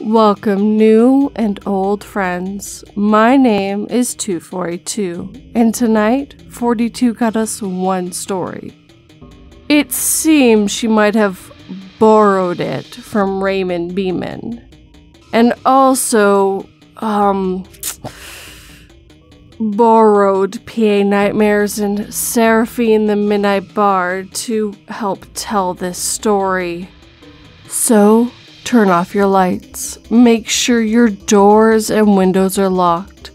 Welcome, new and old friends. My name is 242, and tonight, 42 got us one story. It seems she might have borrowed it from Raymond Beaman, and also, borrowed PA Nightmares and Serafin the Midnight Bard to help tell this story. So, turn off your lights. Make sure your doors and windows are locked.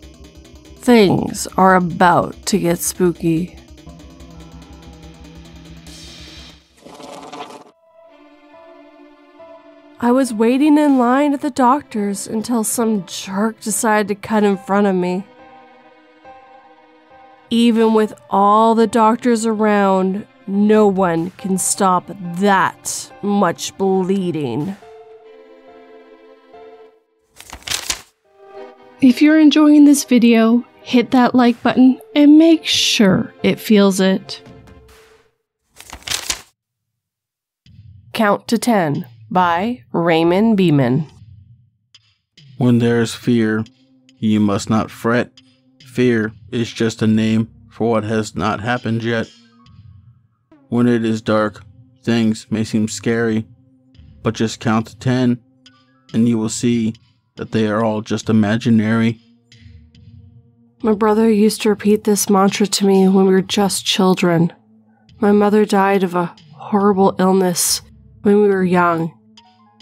Things are about to get spooky. I was waiting in line at the doctor's until some jerk decided to cut in front of me. Even with all the doctors around, no one can stop that much bleeding. If you're enjoying this video, hit that like button and make sure it feels it. Count to 10 by Raymond Beaman. When there is fear, you must not fret. Fear is just a name for what has not happened yet. When it is dark, things may seem scary, but just count to 10 and you will see that they are all just imaginary. My brother used to repeat this mantra to me when we were just children. My mother died of a horrible illness when we were young,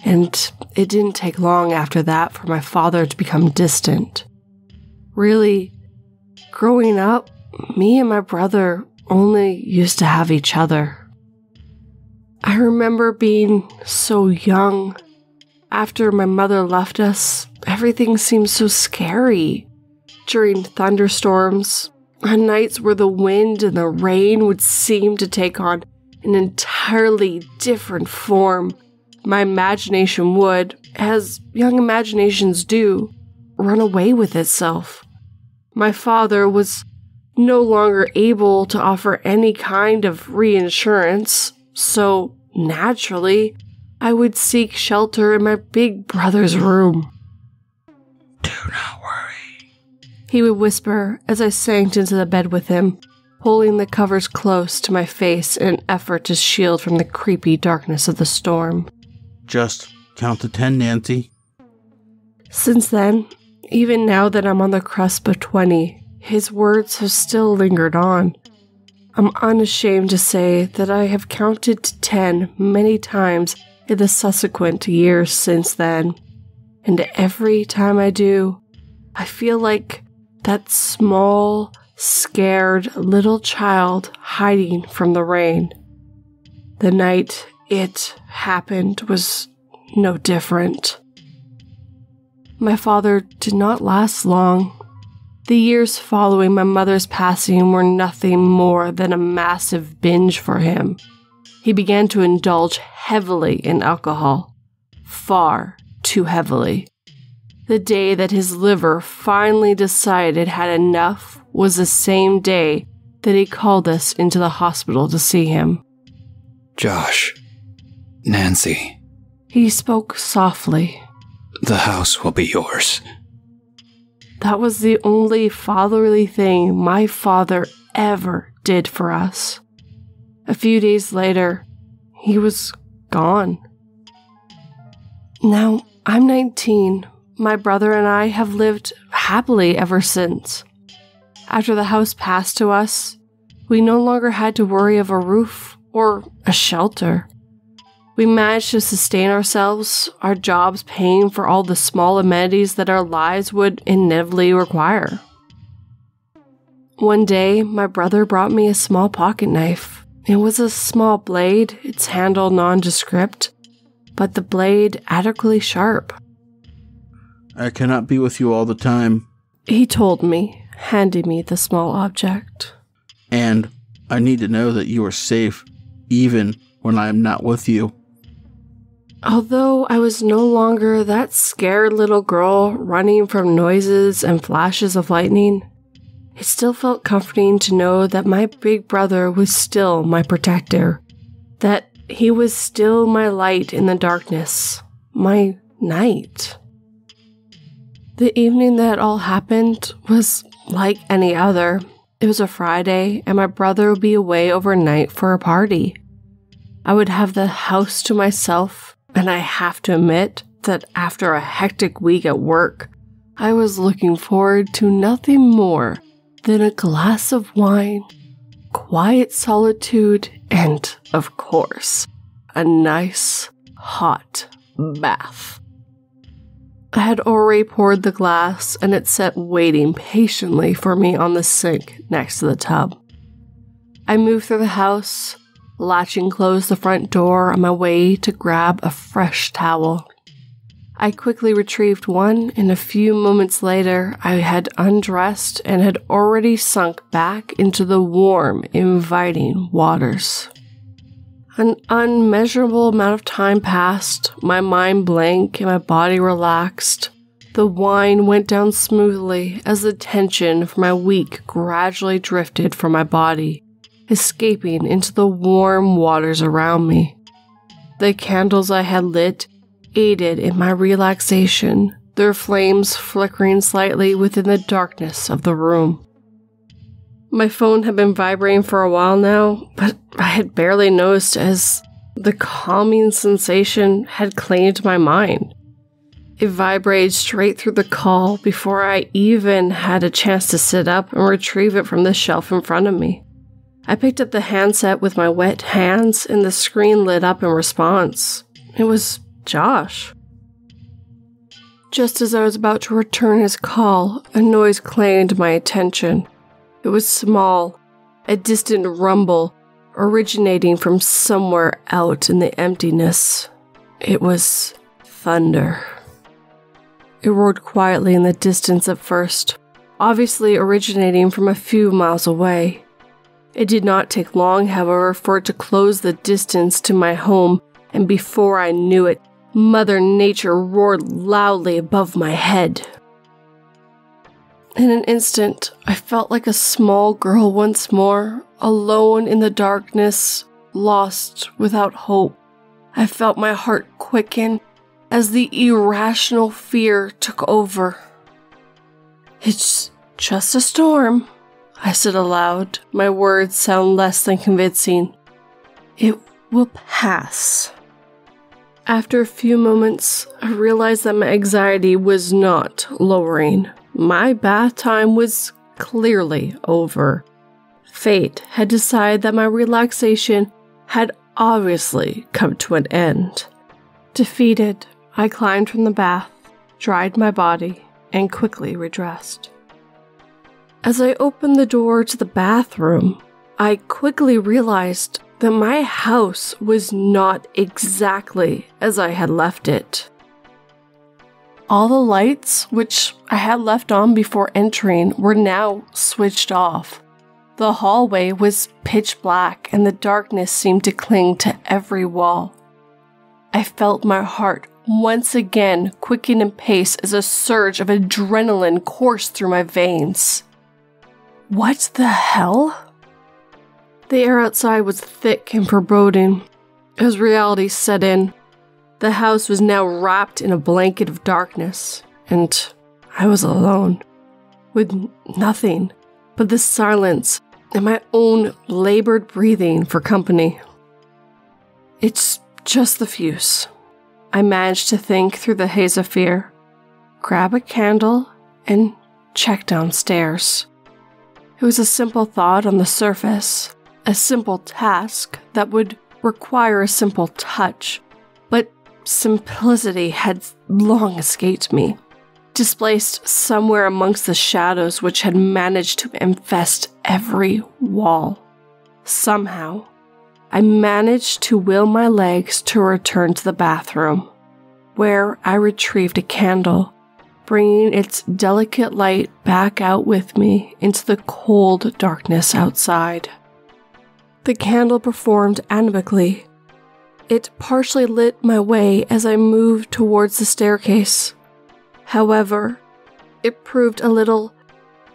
and it didn't take long after that for my father to become distant. Really, growing up, me and my brother only used to have each other. I remember being so young. After my mother left us, everything seemed so scary. During thunderstorms, on nights where the wind and the rain would seem to take on an entirely different form, my imagination would, as young imaginations do, run away with itself. My father was no longer able to offer any kind of reinsurance, so naturally, I would seek shelter in my big brother's room. Do not worry, he would whisper as I sank into the bed with him, pulling the covers close to my face in an effort to shield from the creepy darkness of the storm. Just count to 10, Nancy. Since then, even now that I'm on the cusp of 20, his words have still lingered on. I'm unashamed to say that I have counted to 10 many times in the subsequent years since then, and every time I do, I feel like that small, scared little child hiding from the rain. The night it happened was no different. My father did not last long. The years following my mother's passing were nothing more than a massive binge for him. He began to indulge heavily in alcohol, far too heavily. The day that his liver finally decided it had enough was the same day that he called us into the hospital to see him. Josh, Nancy. He spoke softly. The house will be yours. That was the only fatherly thing my father ever did for us. A few days later, he was gone. Now, I'm 19. My brother and I have lived happily ever since. After the house passed to us, we no longer had to worry of a roof or a shelter. We managed to sustain ourselves, our jobs paying for all the small amenities that our lives would inevitably require. One day, my brother brought me a small pocket knife. It was a small blade, its handle nondescript, but the blade adequately sharp. I cannot be with you all the time. He told me, handing me the small object. And I need to know that you are safe, even when I am not with you. Although I was no longer that scared little girl running from noises and flashes of lightning, it still felt comforting to know that my big brother was still my protector, that he was still my light in the darkness, my night. The evening that all happened was like any other. It was a Friday, and my brother would be away overnight for a party. I would have the house to myself, and I have to admit that after a hectic week at work, I was looking forward to nothing more than a glass of wine, quiet solitude, and, of course, a nice, hot bath. I had already poured the glass, and it sat waiting patiently for me on the sink next to the tub. I moved through the house, latching closed the front door on my way to grab a fresh towel. I quickly retrieved one, and a few moments later, I had undressed and had already sunk back into the warm, inviting waters. An unmeasurable amount of time passed, my mind blank and my body relaxed. The wine went down smoothly as the tension from my week gradually drifted from my body, escaping into the warm waters around me. The candles I had lit aided in my relaxation, their flames flickering slightly within the darkness of the room. My phone had been vibrating for a while now, but I had barely noticed as the calming sensation had claimed my mind. It vibrated straight through the call before I even had a chance to sit up and retrieve it from the shelf in front of me. I picked up the handset with my wet hands, and the screen lit up in response. It was Josh. Just as I was about to return his call, a noise claimed my attention. It was small, a distant rumble originating from somewhere out in the emptiness. It was thunder. It roared quietly in the distance at first, obviously originating from a few miles away. It did not take long, however, for it to close the distance to my home, and before I knew it, Mother Nature roared loudly above my head. In an instant, I felt like a small girl once more, alone in the darkness, lost without hope. I felt my heart quicken as the irrational fear took over. "It's just a storm," I said aloud. My words sound less than convincing. "It will pass." After a few moments, I realized that my anxiety was not lowering. My bath time was clearly over. Fate had decided that my relaxation had obviously come to an end. Defeated, I climbed from the bath, dried my body, and quickly redressed. As I opened the door to the bathroom, I quickly realized that my house was not exactly as I had left it. All the lights, which I had left on before entering, were now switched off. The hallway was pitch black, and the darkness seemed to cling to every wall. I felt my heart once again quicken in pace as a surge of adrenaline coursed through my veins. What the hell? The air outside was thick and foreboding. As reality set in, the house was now wrapped in a blanket of darkness, and I was alone, with nothing but the silence and my own labored breathing for company. "It's just the fuse," I managed to think through the haze of fear, grab a candle, and check downstairs. It was a simple thought on the surface, a simple task that would require a simple touch, but simplicity had long escaped me, displaced somewhere amongst the shadows which had managed to infest every wall. Somehow, I managed to will my legs to return to the bathroom, where I retrieved a candle, bringing its delicate light back out with me into the cold darkness outside. The candle performed amicably. It partially lit my way as I moved towards the staircase. However, it proved a little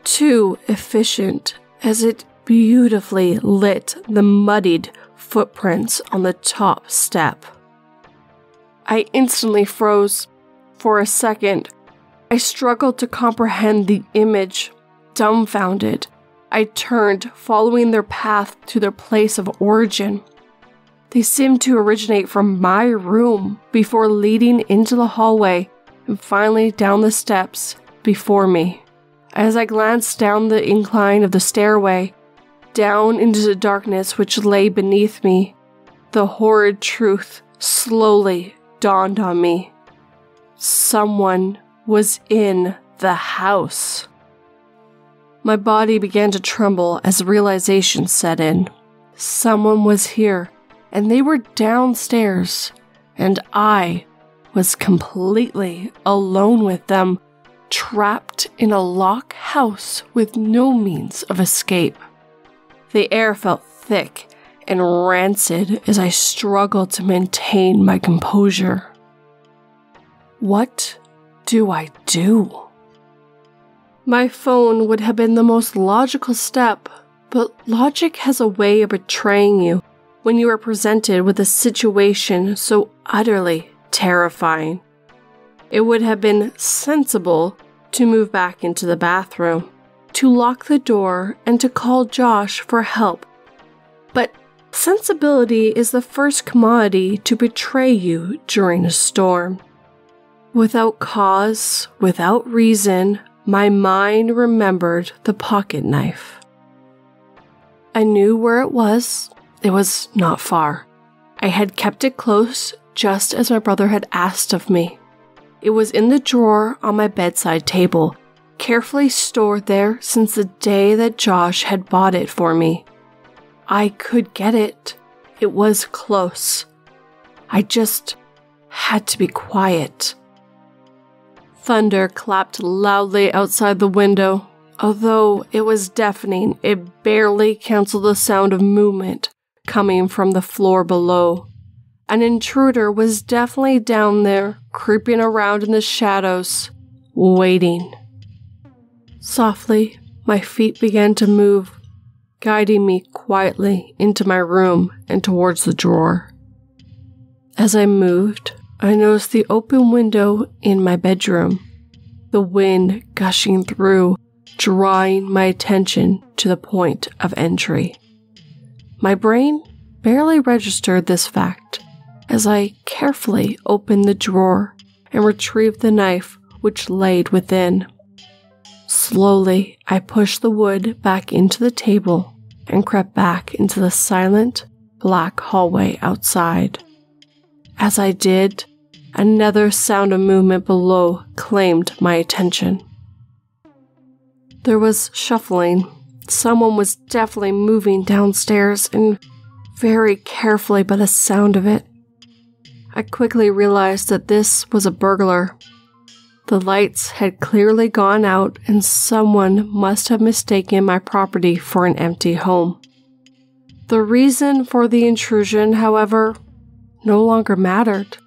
too efficient as it beautifully lit the muddied footprints on the top step. I instantly froze. For a second, I struggled to comprehend the image. Dumbfounded, I turned, following their path to their place of origin. They seemed to originate from my room before leading into the hallway and finally down the steps before me. As I glanced down the incline of the stairway, down into the darkness which lay beneath me, the horrid truth slowly dawned on me. Someone was in the house. My body began to tremble as realization set in. Someone was here, and they were downstairs, and I was completely alone with them, trapped in a locked house with no means of escape. The air felt thick and rancid as I struggled to maintain my composure. What do I do? My phone would have been the most logical step, but logic has a way of betraying you when you are presented with a situation so utterly terrifying. It would have been sensible to move back into the bathroom, to lock the door, and to call Josh for help. But sensibility is the first commodity to betray you during a storm. Without cause, without reason, my mind remembered the pocket knife. I knew where it was. It was not far. I had kept it close, just as my brother had asked of me. It was in the drawer on my bedside table, carefully stored there since the day that Josh had bought it for me. I could get it. It was close. I just had to be quiet. Thunder clapped loudly outside the window. Although it was deafening, it barely canceled the sound of movement coming from the floor below. An intruder was definitely down there, creeping around in the shadows, waiting. Softly, my feet began to move, guiding me quietly into my room and towards the drawer. As I moved, I noticed the open window in my bedroom, the wind gushing through, drawing my attention to the point of entry. My brain barely registered this fact as I carefully opened the drawer and retrieved the knife which lay within. Slowly, I pushed the wood back into the table and crept back into the silent, black hallway outside. As I did, another sound of movement below claimed my attention. There was shuffling. Someone was definitely moving downstairs, and very carefully by the sound of it. I quickly realized that this was a burglar. The lights had clearly gone out, and someone must have mistaken my property for an empty home. The reason for the intrusion, however, no longer mattered.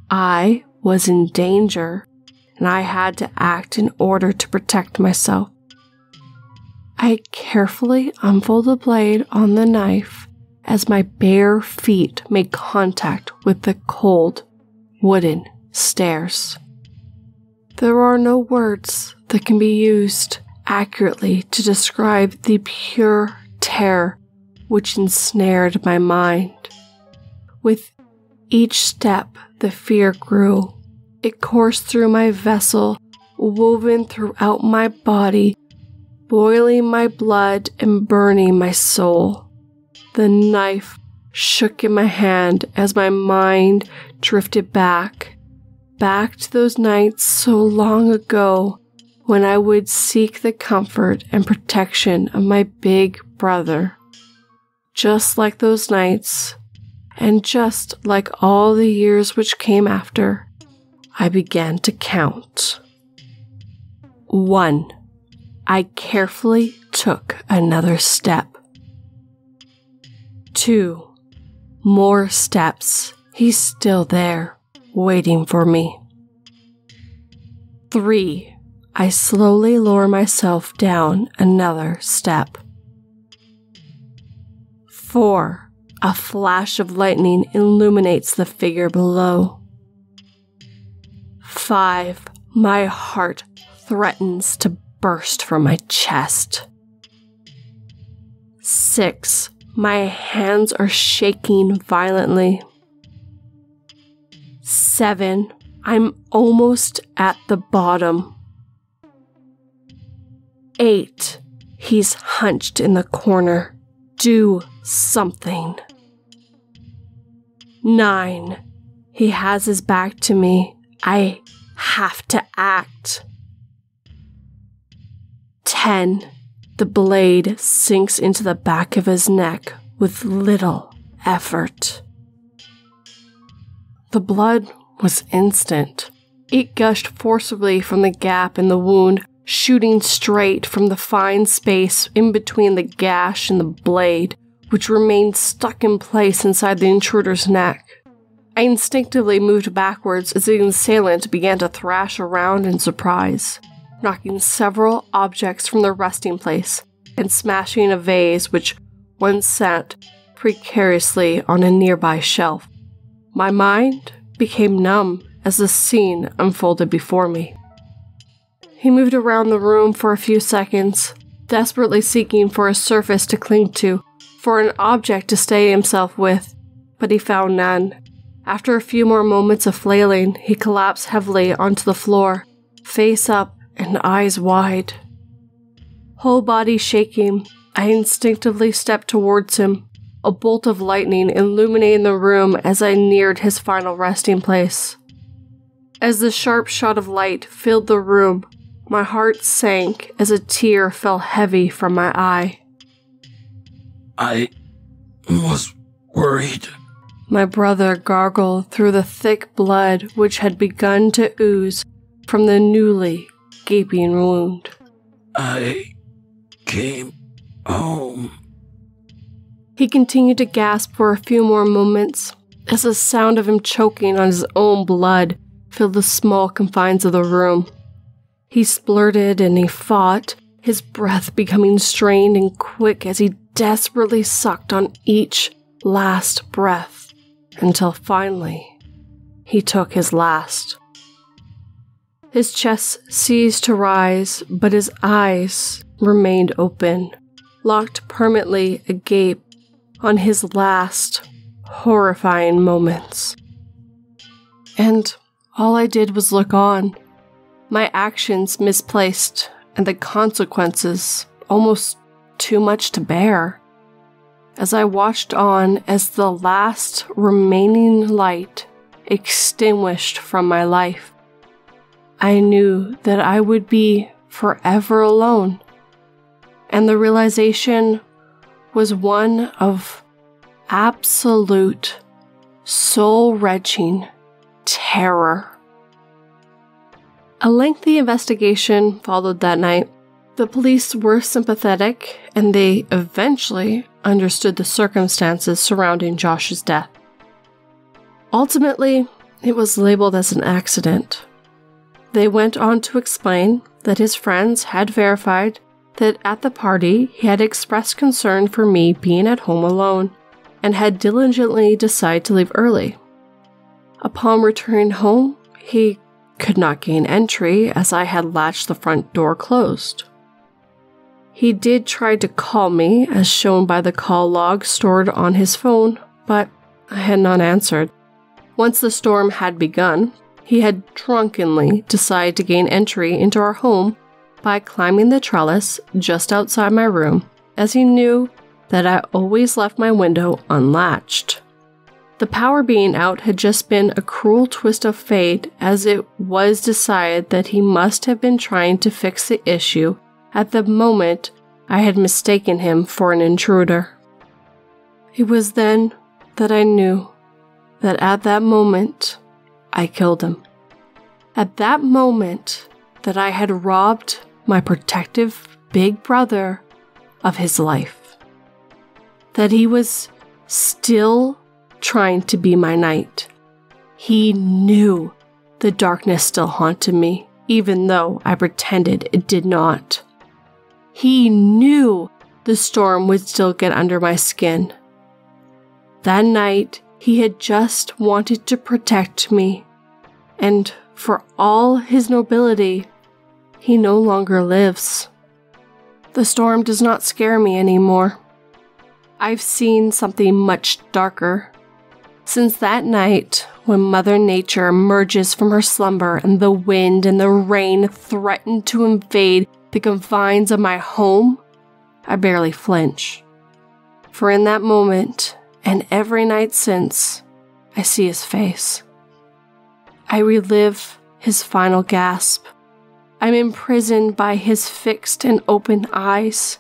I was in danger, and I had to act in order to protect myself. I carefully unfolded the blade on the knife as my bare feet made contact with the cold, wooden stairs. There are no words that can be used accurately to describe the pure terror which ensnared my mind. With each step, the fear grew. It coursed through my vessel, woven throughout my body, boiling my blood and burning my soul. The knife shook in my hand as my mind drifted back to those nights so long ago when I would seek the comfort and protection of my big brother. Just like those nights, and just like all the years which came after, I began to count. 1. I carefully took another step. 2. More steps. He's still there, waiting for me. 3. I slowly lower myself down another step. 4. A flash of lightning illuminates the figure below. 5. My heart threatens to burst from my chest. 6. My hands are shaking violently. 7. I'm almost at the bottom. 8. He's hunched in the corner. Do something. 9. He has his back to me. I have to act. 10. The blade sinks into the back of his neck with little effort. The blood was instant. It gushed forcibly from the gap in the wound, shooting straight from the fine space in between the gash and the blade, which remained stuck in place inside the intruder's neck. I instinctively moved backwards as the assailant began to thrash around in surprise, knocking several objects from their resting place and smashing a vase which once sat precariously on a nearby shelf. My mind became numb as the scene unfolded before me. He moved around the room for a few seconds, desperately seeking for a surface to cling to, for an object to stay himself with, but he found none. After a few more moments of flailing, he collapsed heavily onto the floor, face up and eyes wide. Whole body shaking, I instinctively stepped towards him, a bolt of lightning illuminating the room as I neared his final resting place. As the sharp shot of light filled the room, my heart sank as a tear fell heavy from my eye. I was worried. My brother gargled through the thick blood which had begun to ooze from the newly gaping wound. I came home. He continued to gasp for a few more moments as the sound of him choking on his own blood filled the small confines of the room. He splurted and he fought, his breath becoming strained and quick as he desperately sucked on each last breath, until finally he took his last. His chest ceased to rise, but his eyes remained open, locked permanently agape on his last horrifying moments. And all I did was look on, my actions misplaced and the consequences almost too much to bear. As I watched on as the last remaining light extinguished from my life, I knew that I would be forever alone, and the realization was one of absolute, soul-wrenching terror. A lengthy investigation followed that night. The police were sympathetic, and they eventually understood the circumstances surrounding Josh's death. Ultimately, it was labeled as an accident. They went on to explain that his friends had verified that at the party he had expressed concern for me being at home alone, and had diligently decided to leave early. Upon returning home, he could not gain entry as I had latched the front door closed. He did try to call me, as shown by the call log stored on his phone, but I had not answered. Once the storm had begun, he had drunkenly decided to gain entry into our home by climbing the trellis just outside my room, as he knew that I always left my window unlatched. The power being out had just been a cruel twist of fate, as it was decided that he must have been trying to fix the issue at the moment I had mistaken him for an intruder. It was then that I knew that at that moment I killed him. At that moment that I had robbed my protective big brother of his life. That he was still trying to be my knight. He knew the darkness still haunted me, even though I pretended it did not. He knew the storm would still get under my skin. That night, he had just wanted to protect me, and for all his nobility, he no longer lives. The storm does not scare me anymore. I've seen something much darker. Since that night, when Mother Nature emerges from her slumber and the wind and the rain threaten to invade the confines of my home, I barely flinch. For in that moment, and every night since, I see his face. I relive his final gasp. I'm imprisoned by his fixed and open eyes.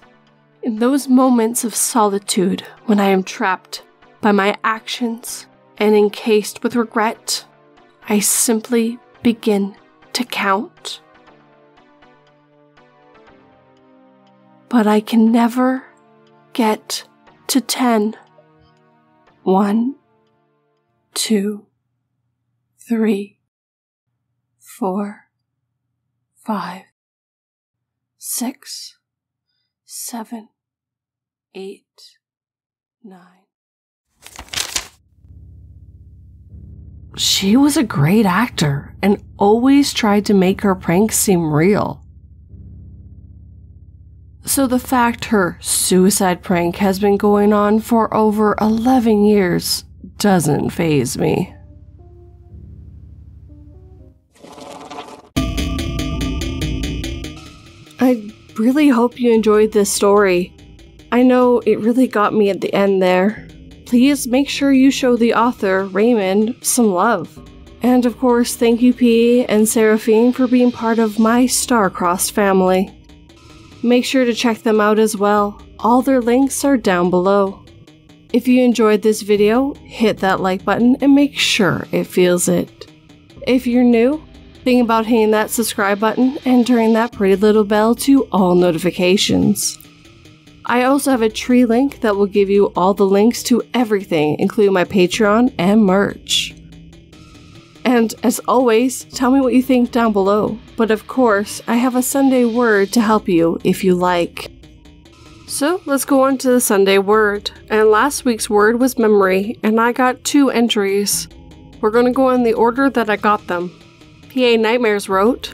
In those moments of solitude, when I am trapped by my actions and encased with regret, I simply begin to count. But I can never get to 10. 1, 2, 3, 4, 5, 6, 7, 8, 9. She was a great actor and always tried to make her pranks seem real. So the fact her suicide prank has been going on for over 11 years doesn't faze me. I really hope you enjoyed this story. I know it really got me at the end there. Please make sure you show the author, Raymond, some love. And of course, thank you P and Serafin for being part of my star-crossed family. Make sure to check them out as well. All their links are down below. If you enjoyed this video, hit that like button and make sure it feels it. If you're new, think about hitting that subscribe button and turning that pretty little bell to all notifications. I also have a tree link that will give you all the links to everything, including my Patreon and merch. And as always, tell me what you think down below. But of course, I have a Sunday word to help you if you like. So let's go on to the Sunday word. And last week's word was memory, and I got 2 entries. We're going to go in the order that I got them. PA Nightmares wrote,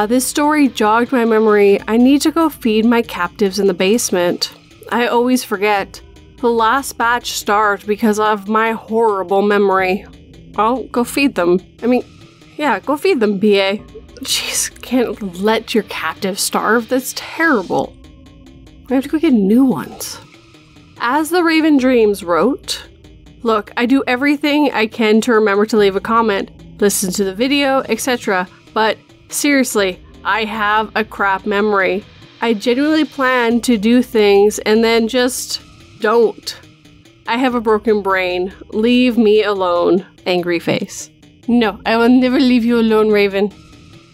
this story jogged my memory. I need to go feed my captives in the basement. I always forget. The last batch starved because of my horrible memory. Well, go feed them. Go feed them, BA. Jeez, can't let your captives starve. That's terrible. We have to go get new ones. As the Raven Dreams wrote, look, I do everything I can to remember to leave a comment, listen to the video, etc. But seriously, I have a crap memory. I genuinely plan to do things and then just don't. I have a broken brain. Leave me alone. Angry face. No, I will never leave you alone, Raven.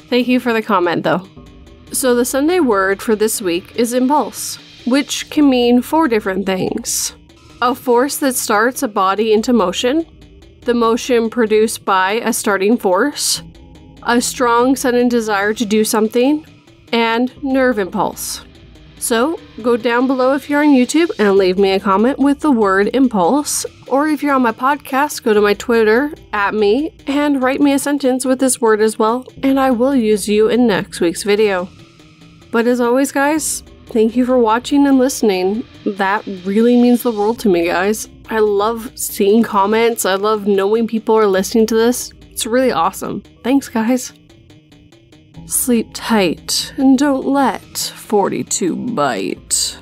Thank you for the comment, though. So the Sunday word for this week is impulse, which can mean 4 different things. A force that starts a body into motion, the motion produced by a starting force, a strong sudden desire to do something, and nerve impulse. So, go down below if you're on YouTube and leave me a comment with the word impulse, or if you're on my podcast, go to my Twitter, @me, and write me a sentence with this word as well, and I will use you in next week's video. But as always, guys, thank you for watching and listening. That really means the world to me, guys. I love seeing comments. I love knowing people are listening to this. It's really awesome. Thanks, guys. Sleep tight and don't let 42 bite.